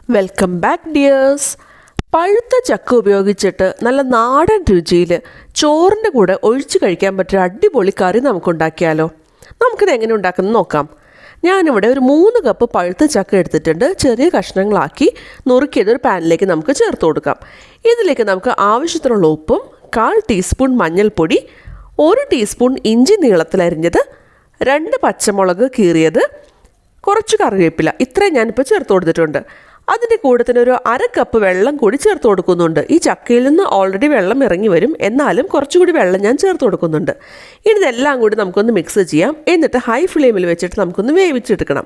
Welcome back dears. പഴുത്ത ചക്ക ഉപയോഗിച്ചിട്ട് നല്ല നാടൻ രുചിയിൽ ചോറിൻ്റെ കൂടെ ഒഴിച്ച് കഴിക്കാൻ പറ്റിയ അടിപൊളി കറി നമുക്കുണ്ടാക്കിയാലോ? നമുക്കിത് എങ്ങനെ ഉണ്ടാക്കുന്നത് നോക്കാം. ഞാനിവിടെ ഒരു 3 കപ്പ് പഴുത്ത ചക്ക എടുത്തിട്ടുണ്ട്. ചെറിയ കഷ്ണങ്ങളാക്കി നുറുക്കിയത് ഒരു പാനിലേക്ക് നമുക്ക് ചേർത്ത് കൊടുക്കാം. ഇതിലേക്ക് നമുക്ക് ആവശ്യത്തിനുള്ള ഉപ്പും 1/4 ടീസ്പൂൺ മഞ്ഞൾപ്പൊടി, 1 ടീസ്പൂൺ ഇഞ്ചി നീളത്തിലരിഞ്ഞത്, 2 പച്ചമുളക് കീറിയത്, കുറച്ച് കറിവേപ്പില, ഇത്രയും ഞാനിപ്പോൾ ചേർത്ത് കൊടുത്തിട്ടുണ്ട്. അതിൻ്റെ കൂടെ തന്നെ ഒരു 1/2 കപ്പ് വെള്ളം കൂടി ചേർത്ത് കൊടുക്കുന്നുണ്ട്. ഈ ചക്കയിൽ നിന്ന് ഓൾറെഡി വെള്ളം ഇറങ്ങി വരും, എന്നാലും കുറച്ചുകൂടി വെള്ളം ഞാൻ ചേർത്ത് കൊടുക്കുന്നുണ്ട്. ഇതെല്ലാം കൂടി നമുക്കൊന്ന് മിക്സ് ചെയ്യാം. എന്നിട്ട് ഹൈ ഫ്ലെയിമിൽ വെച്ചിട്ട് നമുക്കൊന്ന് വേവിച്ചെടുക്കണം.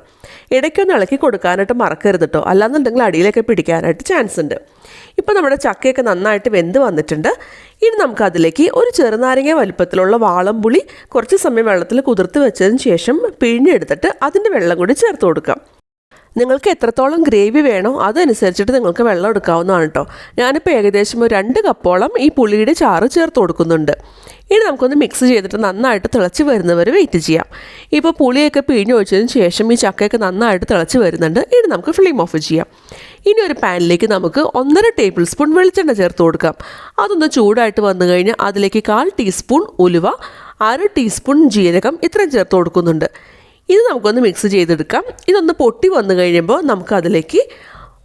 ഇടയ്ക്കൊന്ന് ഇളക്കി കൊടുക്കാനായിട്ട് മറക്കരുത് കേട്ടോ, അല്ലാന്നുണ്ടെങ്കിൽ അടിയിലൊക്കെ പിടിക്കാനായിട്ട് ചാൻസ് ഉണ്ട്. ഇപ്പോൾ നമ്മുടെ ചക്കയൊക്കെ നന്നായിട്ട് വെന്ത് വന്നിട്ടുണ്ട്. ഇനി നമുക്കതിലേക്ക് ഒരു ചെറുനാരങ്ങ വലുപ്പത്തിലുള്ള വാളംപുളി കുറച്ച് സമയം വെള്ളത്തിൽ കുതിർത്ത് വെച്ചതിന് ശേഷം പിഴിഞ്ഞെടുത്തിട്ട് അതിൻ്റെ വെള്ളം കൂടി ചേർത്ത് കൊടുക്കാം. നിങ്ങൾക്ക് എത്രത്തോളം ഗ്രേവി വേണോ അതനുസരിച്ചിട്ട് നിങ്ങൾക്ക് വെള്ളം എടുക്കാവുന്നതാണ് കേട്ടോ. ഞാനിപ്പോൾ ഏകദേശം ഒരു 2 കപ്പോളം ഈ പുളിയുടെ ചാറ് ചേർത്ത് കൊടുക്കുന്നുണ്ട്. ഇനി നമുക്കൊന്ന് മിക്സ് ചെയ്തിട്ട് നന്നായിട്ട് തിളച്ച് വരുന്നവരെ വെയിറ്റ് ചെയ്യാം. ഇപ്പോൾ പുളിയൊക്കെ പിഴിഞ്ഞൊഴിച്ചതിന് ശേഷം ഈ ചക്കയൊക്കെ നന്നായിട്ട് തിളച്ച് വരുന്നുണ്ട്. ഇനി നമുക്ക് ഫ്ലെയിം ഓഫ് ചെയ്യാം. ഇനി ഒരു പാനിലേക്ക് നമുക്ക് 1.5 ടേബിൾ സ്പൂൺ വെളിച്ചെണ്ണ ചേർത്ത് കൊടുക്കാം. അതൊന്ന് ചൂടായിട്ട് വന്നു കഴിഞ്ഞാൽ അതിലേക്ക് 1/4 ടീസ്പൂൺ ഉലുവ, 1/2 ടീസ്പൂൺ ജീരകം ഇത്രയും ചേർത്ത് കൊടുക്കുന്നുണ്ട്. ഇത് നമുക്കൊന്ന് മിക്സ് ചെയ്തെടുക്കാം. ഇതൊന്ന് പൊട്ടി വന്നു കഴിയുമ്പോൾ നമുക്കതിലേക്ക്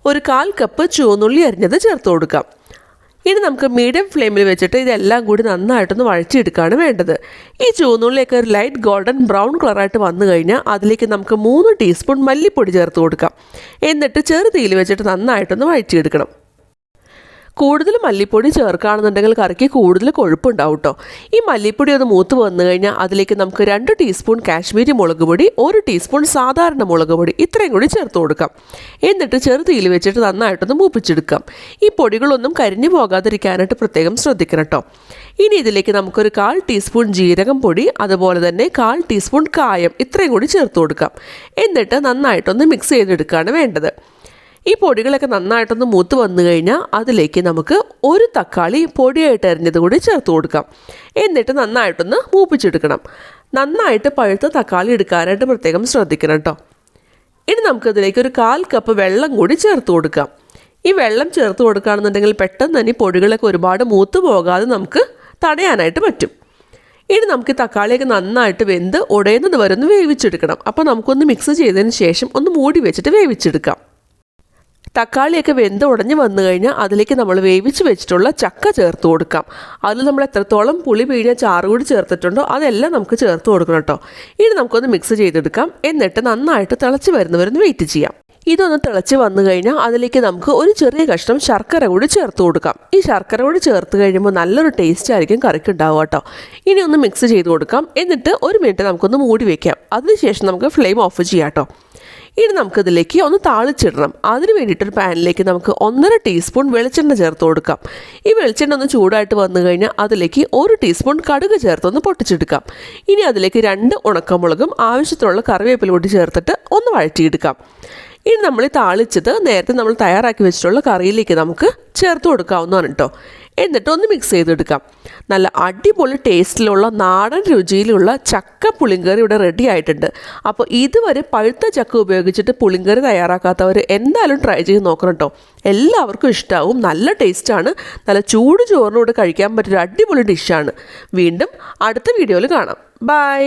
ഒരു 1/4 കപ്പ് ചുവന്നുള്ളി അരിഞ്ഞത് ചേർത്ത് കൊടുക്കാം. ഇനി നമുക്ക് മീഡിയം ഫ്ലെയിമിൽ വെച്ചിട്ട് ഇതെല്ലാം കൂടി നന്നായിട്ടൊന്ന് വഴറ്റിയെടുക്കുകയാണ് വേണ്ടത്. ഈ ചുവന്നുള്ളിയൊക്കെ ഒരു ലൈറ്റ് ഗോൾഡൻ ബ്രൗൺ കളറായിട്ട് വന്നു കഴിഞ്ഞാൽ അതിലേക്ക് നമുക്ക് 3 ടീസ്പൂൺ മല്ലിപ്പൊടി ചേർത്ത് കൊടുക്കാം. എന്നിട്ട് ചെറുതീയിൽ വെച്ചിട്ട് നന്നായിട്ടൊന്ന് വഴറ്റിയെടുക്കണം. കൂടുതൽ മല്ലിപ്പൊടി ചേർക്കുകയാണെന്നുണ്ടെങ്കിൽ കറിക്ക് കൂടുതൽ കൊഴുപ്പുണ്ടാവും കേട്ടോ. ഈ മല്ലിപ്പൊടി ഒന്ന് മൂത്ത് വന്നു കഴിഞ്ഞാൽ അതിലേക്ക് നമുക്ക് 2 ടീസ്പൂൺ കാശ്മീരി മുളക് പൊടി, 1 ടീസ്പൂൺ സാധാരണ മുളക് പൊടി ഇത്രയും കൂടി ചേർത്ത് കൊടുക്കാം. എന്നിട്ട് ചെറുതീയിൽ വെച്ചിട്ട് നന്നായിട്ടൊന്ന് മൂപ്പിച്ചെടുക്കാം. ഈ പൊടികളൊന്നും കരിഞ്ഞു പോകാതിരിക്കാനായിട്ട് പ്രത്യേകം ശ്രദ്ധിക്കണം കേട്ടോ. ഇനി ഇതിലേക്ക് നമുക്കൊരു 1/4 ടീസ്പൂൺ ജീരകം പൊടി, അതുപോലെ തന്നെ 1/4 ടീസ്പൂൺ കായം ഇത്രയും കൂടി ചേർത്ത് കൊടുക്കാം. എന്നിട്ട് നന്നായിട്ടൊന്ന് മിക്സ് ചെയ്തെടുക്കുകയാണ് വേണ്ടത്. ഈ പൊടികളൊക്കെ നന്നായിട്ടൊന്ന് മൂത്ത് വന്നു കഴിഞ്ഞാൽ അതിലേക്ക് നമുക്ക് ഒരു തക്കാളി പൊടിയായിട്ട് അരിഞ്ഞത് കൂടി ചേർത്ത് കൊടുക്കാം. എന്നിട്ട് നന്നായിട്ടൊന്ന് മൂപ്പിച്ചെടുക്കണം. നന്നായിട്ട് പഴുത്ത തക്കാളി എടുക്കാനായിട്ട് പ്രത്യേകം ശ്രദ്ധിക്കണം കേട്ടോ. ഇനി നമുക്കതിലേക്ക് ഒരു 1/4 കപ്പ് വെള്ളം കൂടി ചേർത്ത് കൊടുക്കാം. ഈ വെള്ളം ചേർത്ത് കൊടുക്കുകയാണെന്നുണ്ടെങ്കിൽ പെട്ടെന്ന് തന്നെ പൊടികളൊക്കെ ഒരുപാട് മൂത്ത് പോകാതെ നമുക്ക് തടയാനായിട്ട് പറ്റും. ഇനി നമുക്ക് തക്കാളിയൊക്കെ നന്നായിട്ട് വെന്ത് ഉടയുന്നത് വരെ ഒന്ന് വേവിച്ചെടുക്കണം. അപ്പോൾ നമുക്കൊന്ന് മിക്സ് ചെയ്തതിന് ശേഷം ഒന്ന് മൂടി വെച്ചിട്ട് വേവിച്ചെടുക്കാം. തക്കാളിയൊക്കെ വെന്ത് ഉടഞ്ഞ് വന്നു കഴിഞ്ഞാൽ അതിലേക്ക് നമ്മൾ വേവിച്ച് വെച്ചിട്ടുള്ള ചക്ക ചേർത്ത് കൊടുക്കാം. അതിൽ നമ്മൾ എത്രത്തോളം പുളി പിഴിഞ്ഞ ചാറ് കൂടി ചേർത്തിട്ടുണ്ടോ അതെല്ലാം നമുക്ക് ചേർത്ത് കൊടുക്കണം കേട്ടോ. ഇനി നമുക്കൊന്ന് മിക്സ് ചെയ്തെടുക്കാം. എന്നിട്ട് നന്നായിട്ട് തിളച്ച് വരുന്നവരൊന്ന് വെയിറ്റ് ചെയ്യാം. ഇതൊന്ന് തിളച്ച് വന്നു കഴിഞ്ഞാൽ അതിലേക്ക് നമുക്ക് ഒരു ചെറിയ കഷ്ണം ശർക്കര കൂടി ചേർത്ത് കൊടുക്കാം. ഈ ശർക്കര കൂടി ചേർത്ത് കഴിയുമ്പോൾ നല്ലൊരു ടേസ്റ്റ് ആയിരിക്കും കറിക്ക് ഉണ്ടാവുക കേട്ടോ. ഇനി ഒന്ന് മിക്സ് ചെയ്ത് കൊടുക്കാം. എന്നിട്ട് 1 മിനിറ്റ് നമുക്കൊന്ന് മൂടി വയ്ക്കാം. അതിനുശേഷം നമുക്ക് ഫ്ലെയിം ഓഫ് ചെയ്യാം കേട്ടോ. ഇനി നമുക്കിതിലേക്ക് ഒന്ന് താളിച്ചിടണം. അതിന് വേണ്ടിയിട്ടൊരു പാനിലേക്ക് നമുക്ക് 1.5 ടീസ്പൂൺ വെളിച്ചെണ്ണ ചേർത്ത് കൊടുക്കാം. ഈ വെളിച്ചെണ്ണ ഒന്ന് ചൂടായിട്ട് വന്നു കഴിഞ്ഞാൽ അതിലേക്ക് 1 ടീസ്പൂൺ കടുക് ചേർത്തൊന്ന് പൊട്ടിച്ചെടുക്കാം. ഇനി അതിലേക്ക് 2 ഉണക്കമുളകും ആവശ്യത്തിനുള്ള കറിവേപ്പില കൂടി ചേർത്തിട്ട് ഒന്ന് വഴറ്റിയെടുക്കാം. ഇനി നമ്മൾ താളിച്ചത് നേരത്തെ നമ്മൾ തയ്യാറാക്കി വെച്ചിട്ടുള്ള കറിയിലേക്ക് നമുക്ക് ചേർത്ത് കൊടുക്കാവുന്നതാണ് കേട്ടോ. എന്നിട്ട് ഒന്ന് മിക്സ് ചെയ്തെടുക്കാം. നല്ല അടിപൊളി ടേസ്റ്റിലുള്ള നാടൻ രുചിയിലുള്ള ചക്ക പുളിങ്കറി ഇവിടെ റെഡി ആയിട്ടുണ്ട്. അപ്പോൾ ഇതുവരെ പഴുത്ത ചക്ക ഉപയോഗിച്ചിട്ട് പുളിങ്കറി തയ്യാറാക്കാത്തവർ എന്തായാലും ട്രൈ ചെയ്ത് നോക്കണം കേട്ടോ. എല്ലാവർക്കും ഇഷ്ടമാവും. നല്ല ടേസ്റ്റാണ്. നല്ല ചൂട് ചോറിനോട് കഴിക്കാൻ പറ്റിയൊരു അടിപൊളി ഡിഷാണ്. വീണ്ടും അടുത്ത വീഡിയോയിൽ കാണാം. ബൈ.